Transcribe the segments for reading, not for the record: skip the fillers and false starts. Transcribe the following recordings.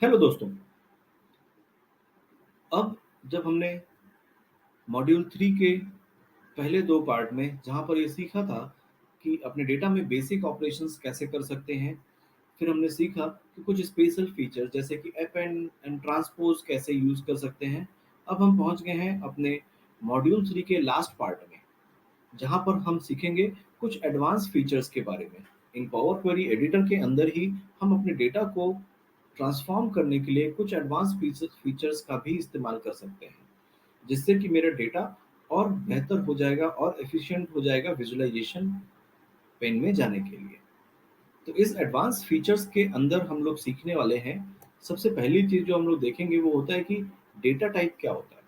Hello दोस्तों। अब जब हमने मॉड्यूल 3 के पहले 2 पार्ट में जहाँ पर ये सीखा था कि अपने डेटा में बेसिक ऑपरेशंस कैसे कर सकते हैं, फिर हमने सीखा कि कुछ स्पेशल फीचर्स जैसे कि अपेंड एंड ट्रांसपोज़ कैसे यूज़ कर सकते हैं। अब हम पहुँच गए हैं अपने मॉड्यूल 3 के लास्ट पार्ट में, जहाँ पर हम सीखेंगे कुछ एडवांस फीचर्स के बारे में। इन पावर क्वेरी एडिटर के अंदर ही हम अपने डेटा को ट्रांसफ़ॉर्म करने के लिए कुछ एडवांस फीचर्स का भी इस्तेमाल कर सकते हैं, जिससे कि मेरा डेटा और बेहतर हो जाएगा और एफिशिएंट हो जाएगा विजुअलाइजेशन पेन में जाने के लिए। तो इस एडवांस फीचर्स के अंदर हम लोग सीखने वाले हैं। सबसे पहली चीज़ जो हम लोग देखेंगे वो होता है कि डेटा टाइप क्या होता है।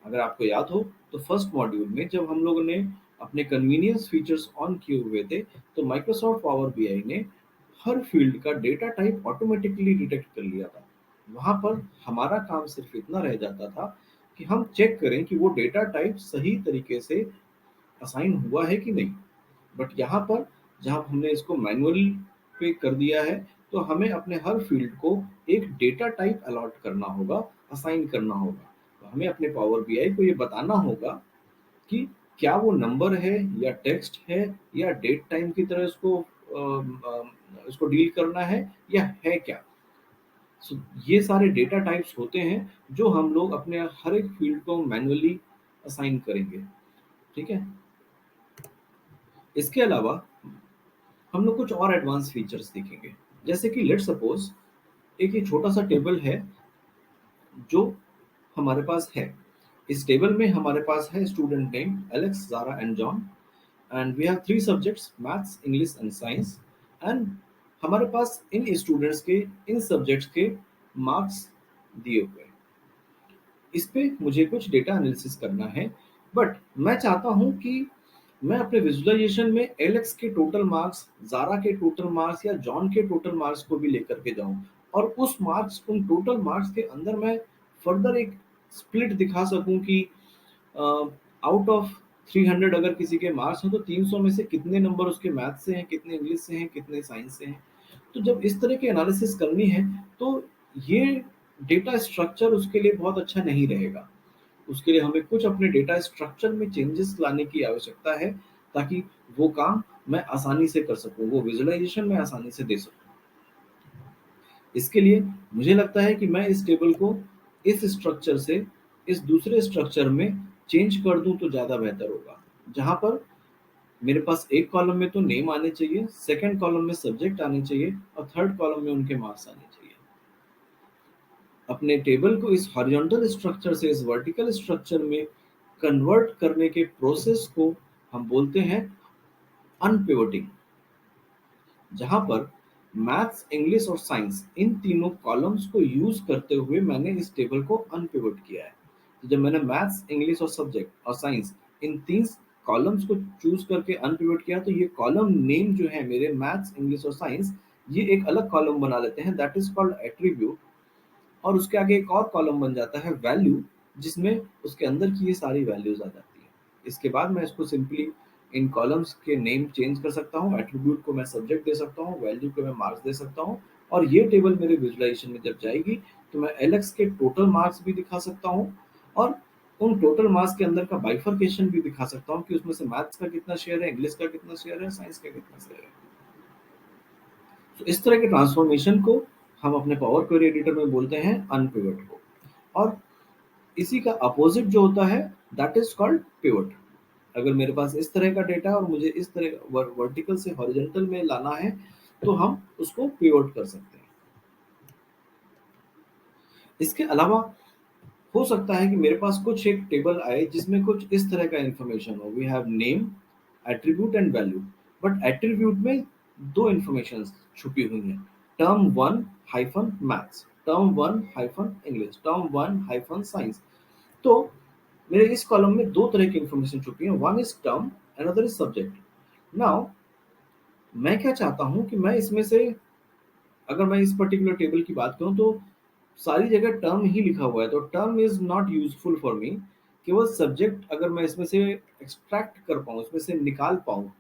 अगर आपको याद हो तो फर्स्ट मॉड्यूल में जब हम लोगों ने अपने कन्वीनियंस फीचर्स ऑन किए हुए थे, तो माइक्रोसॉफ्ट पावर बीआई ने हर फील्ड का डेटा टाइप ऑटोमेटिकली डिटेक्ट कर लिया था। वहाँ पर हमारा काम सिर्फ इतना रह जाता था कि हम चेक करें कि वो डेटा टाइप सही तरीके से असाइन हुआ है कि नहीं। बट यहाँ पर जहाँ हमने इसको मैनुअली पे कर दिया है, तो हमें अपने हर फील्ड को एक डेटा टाइप अलॉट करना होगा, असाइन करना होगा। तो हमें अपने पावर बीआई को ये बताना होगा कि क्या वो नंबर है या टेक्स्ट है या डेट टाइम की तरह इसको डील करना है या है क्या। सो ये सारे डेटा टाइप्स होते हैं जो हम लोग अपने हर एक फील्ड को मैनुअली असाइन करेंगे। ठीक है। इसके अलावा हम लोग कुछ और एडवांस फीचर्स देखेंगे, जैसे कि लेट सपोज एक ये छोटा सा टेबल है जो हमारे पास है। इस टेबल में हमारे पास है student name Alex, Zara and John, and we have 3 subjects maths, English and science. And हमारे पास इन स्टूडेंट्स के इन सब्जेक्ट्स के मार्क्स दिए हुए हैं। इस पे मुझे कुछ डेटा एनालिसिस करना है, बट मैं चाहता हूँ कि मैं अपने विजुअलाइजेशन में एलेक्स के टोटल मार्क्स, ज़ारा के टोटल मार्क्स या जॉन के टोटल मार्क्स को भी लेकर के जाऊँ, और उन टोटल मार्क्स के अंदर मैं फर्दर एक स्प्लिट दिखा सकूँ कि आउट ऑफ 300 अगर किसी के मार्क्स हैं, तो 300 में से कितने नंबर उसके मैथ से हैं, कितने इंग्लिश से हैं, कितने साइंस से हैं। तो जब इस तरह की एनालिसिस करनी है, तो ये डेटा स्ट्रक्चर उसके लिए बहुत अच्छा नहीं रहेगा। उसके लिए हमें कुछ अपने डेटा स्ट्रक्चर में चेंजेस लाने की आवश्यकता है, ताकि वो काम मैं आसानी से कर सकूँ, वो विजुअलाइजेशन मैं आसानी से दे सकूँ। इसके लिए मुझे लगता है कि मैं इस टेबल को इस स्ट्रक्चर से इस दूसरे स्ट्रक्चर में चेंज कर दूँ तो ज़्यादा बेहतर होगा। जहाँ पर मेरे पास एक कॉलम में तो नेम आने चाहिए, सेकंड कॉलम में सब्जेक्ट आने चाहिए और थर्ड कॉलम में उनके मार्क्स आने चाहिए। अपने टेबल को इस हॉरिजॉन्टल स्ट्रक्चर से इस वर्टिकल स्ट्रक्चर में कन्वर्ट करने के प्रोसेस को हम बोलते हैं अनपिवटिंग, जहाँ पर मैथ्स, इंग्लिश और साइंस इन तीनों कॉलम्स को यूज करते हुए मैंने इस टेबल को अनपिवट किया है। तो जब मैंने मैथ्स, इंग्लिश और सब्जेक्ट और साइंस इन तीन कॉलम्स को चूज करके अनपिवट किया, तो ये कॉलम नेम जो है मेरे मैथ्स, इंग्लिश और साइंस, ये एक अलग कॉलम बना लेते हैं, दैट इज कॉल्ड एट्रीब्यूट। और उसके आगे एक और कॉलम बन जाता है वैल्यू, जिसमें उसके अंदर की ये सारी वैल्यूज आ जाती है। इसके बाद मैं इसको सिंपली इन कॉलम्स के नेम चेंज कर सकता हूँ, एट्रीब्यूट को मैं सब्जेक्ट दे सकता हूँ, वैल्यू को मैं मार्क्स दे सकता हूँ। और ये टेबल मेरे विजुअलाइजेशन में जब जाएगी, तो मैं एलेक्स के टोटल मार्क्स भी दिखा सकता हूँ, और उन टोटल मार्क्स के अंदर का बाइफर्केशन भी दिखा सकता हूँ कि उसमें से मैथ्स का कितना शेयर है, इंग्लिश का कितना शेयर है, साइंस का कितना शेयर है। तो इस तरह के ट्रांसफॉर्मेशन को हम अपने पावर क्वेरी एडिटर में बोलते हैं अनपिवट को। और इसी का अपोजिट जो होता है, दैट इज कॉल्ड पिवट। अगर मेरे पास इस तरह का डेटा है और मुझे इस तरह वर्टिकल से हॉरिजॉन्टल में लाना है, तो हम उसको पिवट कर सकते हैं। इसके अलावा हो सकता है कि मेरे पास कुछ एक टेबल आए जिसमें कुछ इस तरह का इंफॉर्मेशन हो, we have name, attribute and value. But attribute में दो इंफॉर्मेशन छुपी हुई हैं, term one hyphen maths, term one hyphen English, term one hyphen science. तो मेरे इस कॉलम में दो तरह की इंफॉर्मेशन छुपी है, one is term, another is subject. Now मैं क्या चाहता हूँ कि मैं इसमें से, अगर मैं इस पर्टिकुलर टेबल की बात करूँ, तो सारी जगह टर्म ही लिखा हुआ है, तो term is not useful for me. केवल सब्जेक्ट अगर मैं इसमें से एक्सट्रैक्ट कर पाऊँ, इसमें से निकाल पाऊँ,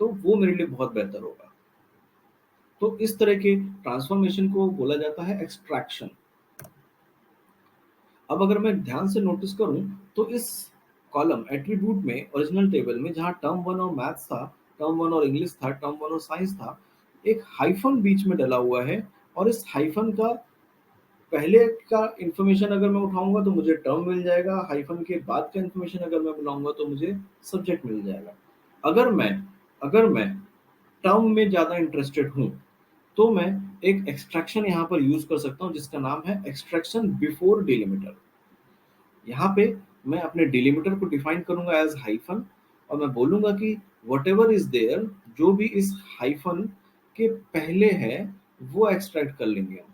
तो वो मेरे लिए बहुत बेहतर होगा। तो इस तरह के ट्रांसफॉर्मेशन को बोला जाता है एक्सट्रैक्शन। अब अगर मैं ध्यान से नोटिस करूं तो इस कॉलम एट्रीब्यूट में ओरिजिनल टेबल में जहां टर्म वन और मैथ्स था, टर्म वन और इंग्लिश था, टर्म वन और साइंस था, एक हाइफन बीच में डला हुआ है। और इस हाइफन का पहले का इंफॉर्मेशन अगर मैं उठाऊंगा तो मुझे टर्म मिल जाएगा, हाइफन के बाद का इंफॉर्मेशन अगर मैं बुलाऊंगा तो मुझे सब्जेक्ट मिल जाएगा। अगर मैं अगर मैं टर्म में ज़्यादा इंटरेस्टेड हूँ तो मैं एक एक्सट्रैक्शन यहाँ पर यूज कर सकता हूँ जिसका नाम है एक्सट्रैक्शन बिफोर डिलिमिटर। यहाँ पे मैं अपने डिलिमिटर को डिफाइन करूंगा एज हाइफन, और मैं बोलूंगा कि वट एवर इज देयर, जो भी इस हाइफन के पहले है वो एक्सट्रैक्ट कर लेंगे हम।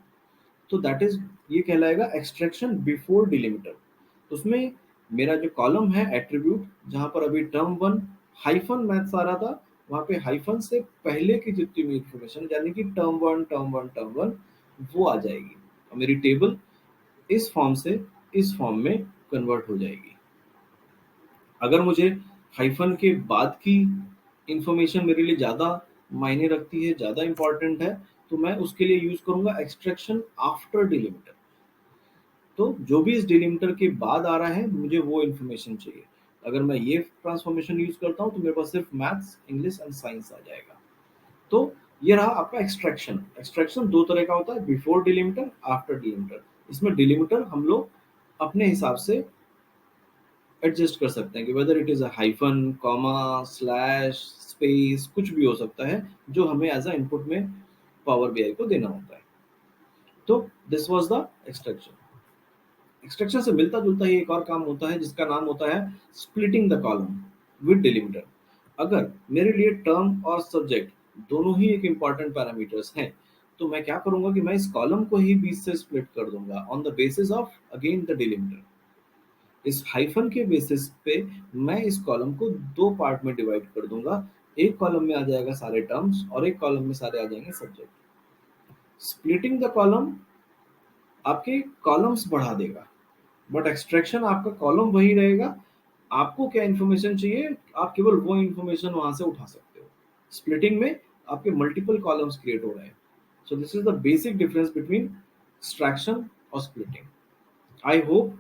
तो दैट इज, ये कहलाएगा एक्सट्रैक्शन बिफोर डिलिमिटर। उसमें मेरा जो कॉलम है एट्रीब्यूट, जहां पर अभी टर्म वन हाइफन मैथ्स आ रहा था, वहां पे हाइफन से पहले की जितनी भी इंफॉर्मेशन यानी कि term one term one term one वो आ जाएगी और मेरी टेबल इस फॉर्म से इस फॉर्म में कन्वर्ट हो जाएगी। अगर मुझे हाइफन के बाद की इंफॉर्मेशन मेरे लिए ज़्यादा मायने रखती है, ज़्यादा इंपॉर्टेंट है, तो मैं उसके लिए यूज करूंगा एक्सट्रैक्शन आफ्टर डिलिमिटर। तो जो भी इस डिलिमिटर के बाद आ रहा है मुझे वो इन्फॉर्मेशन चाहिए। अगर मैं ये ट्रांसफॉर्मेशन यूज करता हूँ तो मेरे पास सिर्फ मैथ्स, इंग्लिश एंड साइंस आ जाएगा। तो ये रहा आपका एक्सट्रैक्शन। एक्सट्रैक्शन दो तरह का होता है, बिफोर डिलिमिटर, आफ्टर डिलिमिटर। इसमें डिलिमिटर हम लोग अपने हिसाब से एडजस्ट कर सकते हैं कि whether it is a hyphen, comma, slash, space, कुछ भी हो सकता है जो हमें एज अ इनपुट में पावर बीआई को देना होता है। तो this was the extraction. Extraction से मिलता जुलता ही एक और काम होता है जिसका नाम होता है splitting the column with delimiter. अगर मेरे लिए टर्म और सब्जेक्ट दोनों ही एक इंपॉर्टेंट पैरामीटर्स हैं तो मैं क्या करूंगा कि मैं इस कॉलम को ही बीच से स्प्लिट कर दूंगा on the basis of again the delimiter. इस हाइफन के बेसिस पे मैं इस कॉलम को दो पार्ट में डिवाइड कर दूंगा। एक कॉलम में आ जाएगा सारे टर्म्स और एक कॉलम में सारे आ जाएंगे सब्जेक्ट। स्प्लिटिंग द कॉलम आपके कॉलम्स बढ़ा देगा, बट एक्सट्रैक्शन आपका कॉलम वही रहेगा। आपको क्या इन्फॉर्मेशन चाहिए आप केवल वो इन्फॉर्मेशन वहां से उठा सकते हो। स्प्लिटिंग में आपके मल्टीपल कॉलम्स क्रिएट हो रहे हैं। So this is the basic difference between extraction और splitting. I hope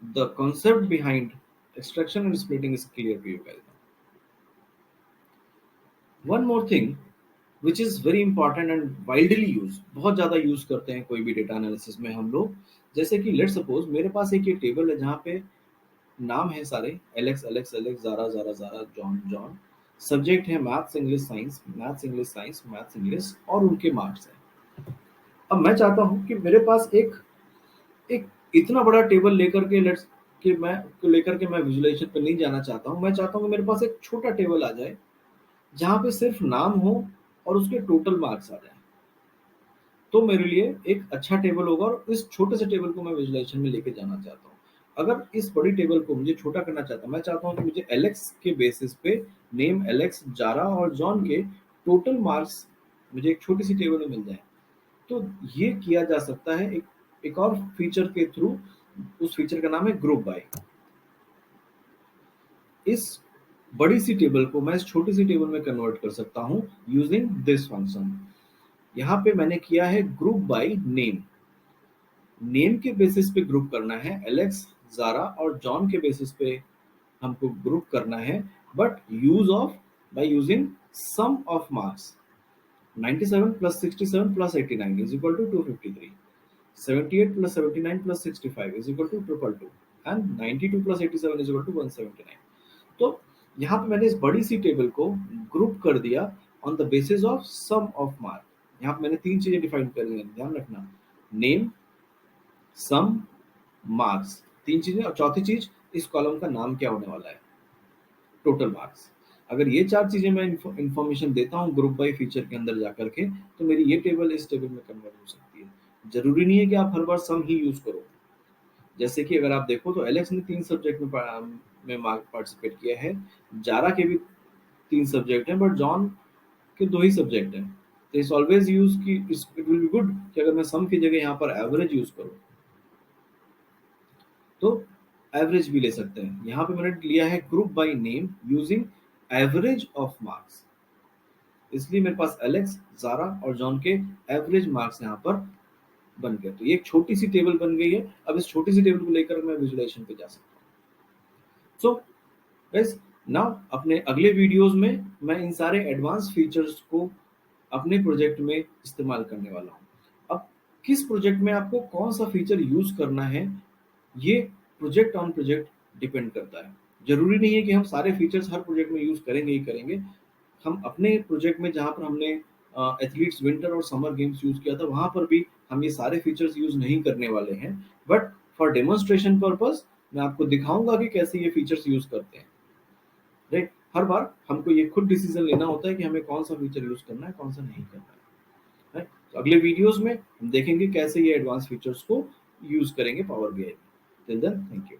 the concept behind extraction and splitting is clear to you guys. One more thing which is very important and widely used, बहुत ज़्यादा use करते हैं कोई भी data analysis में हम लोग। जैसे कि लेट सपोज मेरे पास एक ये टेबल है जहाँ पे नाम है सारे Alex Alex Alex, Zara Zara Zara, John John. Subject है maths English science, maths English science, maths English, और उनके मार्क्स है। अब मैं चाहता हूँ कि मेरे पास एक एक इतना बड़ा टेबल लेकर के लेट्स कि मैं को लेकर के मैं विजुलाइजेशन पे नहीं जाना चाहता हूँ। मैं चाहता हूँ कि मेरे पास एक छोटा टेबल आ जाए जहाँ पे सिर्फ नाम हो और उसके टोटल मार्क्स आ जाए। तो मेरे लिए एक अच्छा टेबल होगा और इस छोटे से टेबल को मैं विजुलाइजेशन में लेके जाना चाहता हूँ। अगर इस बड़ी टेबल को मुझे छोटा करना चाहता हूँ, मैं चाहता हूँ कि मुझे एलेक्स के बेसिस पे नेम एलेक्स, जारा और जॉन के टोटल मार्क्स मुझे एक छोटी सी टेबल में मिल जाए। तो ये किया जा सकता है एक और फीचर के थ्रू। उस फीचर का नाम है ग्रुप बाय। इस बड़ी सी टेबल को मैं इस छोटी सी टेबल में कन्वर्ट कर सकता हूँ यूजिंग दिस फंक्शन। यहाँ पे मैंने किया है ग्रुप बाय नेम। नेम के बेसिस पे ग्रुप करना है एलेक्स, जारा और जॉन के बेसिस पे हमको ग्रुप करना है, but use of by using sum of marks. 97 plus 67 plus 89 is equal to 253। 78 plus 79 plus 65 is equal to 222 and 92 plus 87 is equal to 179। तो यहाँ पे मैंने इस बड़ी सी टेबल को ग्रुप कर दिया on the basis of sum of mark. यहाँ पे मैंने तीन चीजें डिफाइन कर दी हैं, ध्यान रखना। नेम, सम, मार्क्स, तीन चीजें। और चौथी चीज, इस कॉलम का नाम क्या होने वाला है, टोटल मार्क्स। अगर ये चार चीजें मैं इंफॉर्मेशन देता हूँ ग्रुप बाय फीचर के अंदर जाकर के तो मेरी ये टेबल इस टेबल में कन्वर्ट हो सकती है। जरूरी नहीं है कि आप हर बार सम ही यूज करो। जैसे कि अगर आप देखो तो एलेक्स ने तीन सब्जेक्ट में मार्क पार्टिसिपेट किया है, जारा के भी तीन सब्जेक्ट हैं, बट जॉन के दो ही सब्जेक्ट हैं। तो इस ऑलवेज यूज की इट विल बी गुड कि अगर मैं सम की जगह यहाँ पर एवरेज यूज करूँ तो एवरेज भी ले सकते हैं। यहाँ पे मैंने लिया है group by name using average of marks. इसलिए मेरे पास एलेक्स, ज़ारा और जॉन के एवरेज मार्क्स यहाँ पर बन गए। तो ये एक छोटी सी टेबल बन गई है। अब इस छोटी सी टेबल को लेकर मैं विजुलाइजेशन पे जा सकता हूँ। सो गाइस, नाउ अपने अगले वीडियोस में मैं इन सारे एडवांस फीचर्स को अपने प्रोजेक्ट में इस्तेमाल करने वाला हूँ। अब किस प्रोजेक्ट में आपको कौन सा फीचर यूज करना है, ये प्रोजेक्ट ऑन प्रोजेक्ट डिपेंड करता है। जरूरी नहीं है कि हम सारे फीचर्स हर प्रोजेक्ट में यूज करेंगे ही करेंगे। हम अपने प्रोजेक्ट में जहाँ पर हमने एथलीट्स विंटर और समर गेम्स यूज किया था, वहां पर भी हम ये सारे फीचर्स यूज नहीं करने वाले हैं। बट फॉर डेमोन्स्ट्रेशन पर्पस मैं आपको दिखाऊंगा कि कैसे ये फीचर्स यूज करते हैं। राइट, हर बार हमको ये खुद डिसीजन लेना होता है कि हमें कौन सा फीचर यूज करना है, कौन सा नहीं करना है। राइट, तो अगले वीडियोस में हम देखेंगे कैसे ये एडवांस फीचर्स को यूज करेंगे पावर बीआई में। Till then, thank you.